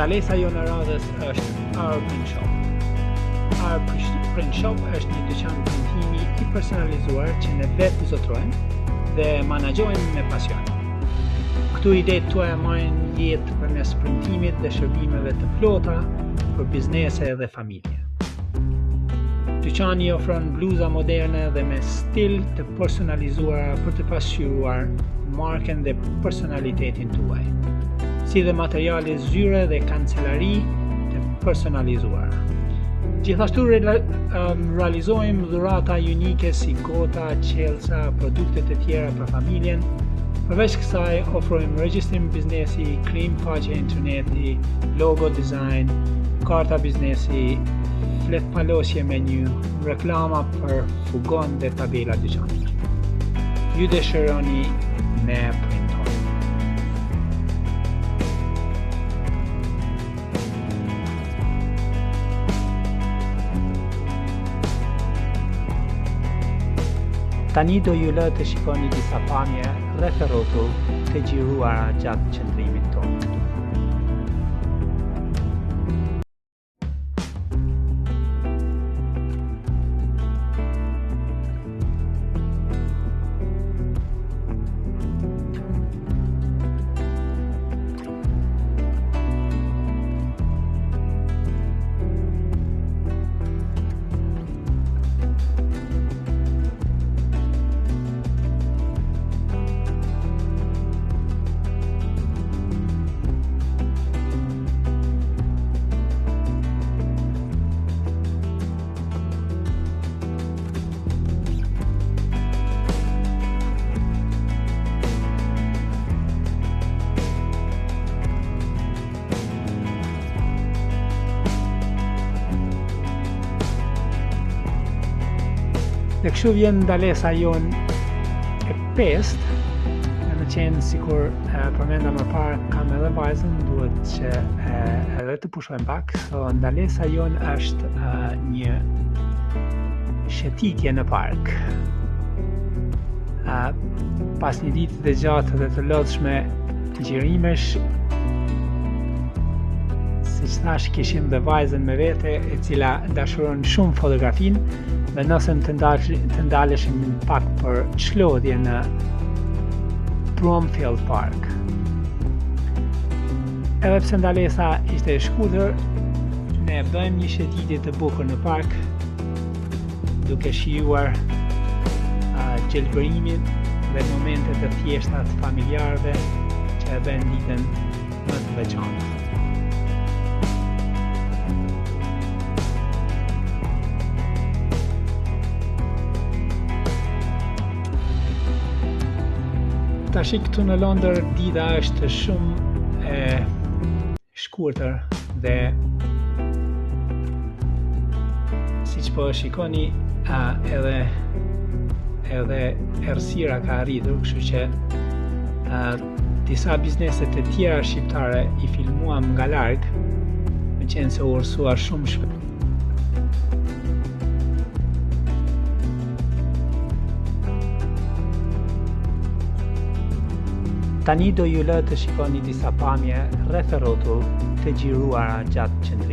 Ndalesa jonë e radhës është Our Print Shop. Our Print Shop është një dyqan printimi i personalizuar që ne vetë zotrojmë dhe menaxhojmë me pasion. Këtu idetë tuaja marrin jetë përmes printimit dhe shërbimeve të plota për biznese dhe familje. Dyqani ofron bluza moderne dhe me stil të personalizuara për të pasqyruar marken dhe personalitetin tuaj, si dhe materiale zyre dhe kancelari të personalizuara. Gjithashtu realizojmë dhurata unike si gota, qelsa, produkte të tjera për familjen. Përveç kësaj, ofrojmë regjistrim biznesi, krim faqe interneti, logo design, karta biznesi, flet palosje menu, reklama për fugon dhe tabela dyqanit. Ju dëshironi ne printoni. Tani do ju lë të shikoni disa pamje rreth rrotull të gjiruara gjatë qëndrimit tonë. Dhe kështu vjen ndalesa jonë e pestë, në qenë sikur përmenda më parë kam edhe vajzën, duhet që edhe të pushojmë pak, so ndalesa jonë është një shëtitje në park. Pas një ditë të gjatë dhe të lodhshme gjirimesh, siç thash, kishim dhe vajzën me vete, e cila dashuron shumë fotografinë, dhe nëse të ndaleshim pak për çlodhje në Bromfield Park. Edhe pse ndalesa ishte e shkurtër, ne bëjmë një shëtitje të bukur në park, duke shijuar gjelbërimin dhe momentet të thjeshta të familjarëve që e bën ditën më të veçantë. Tash këtu në Londër dita është shumë e shkurtër dhe siç po shikoni edhe errësira ka arritur, kështu që disa biznese të tjera shqiptare i filmuam nga larg, me qenë se u ursuar shumë shpejt. Tani do ju lë të shikoni disa pamje rreth rrotull të gjiruara gjatë qëndrimit.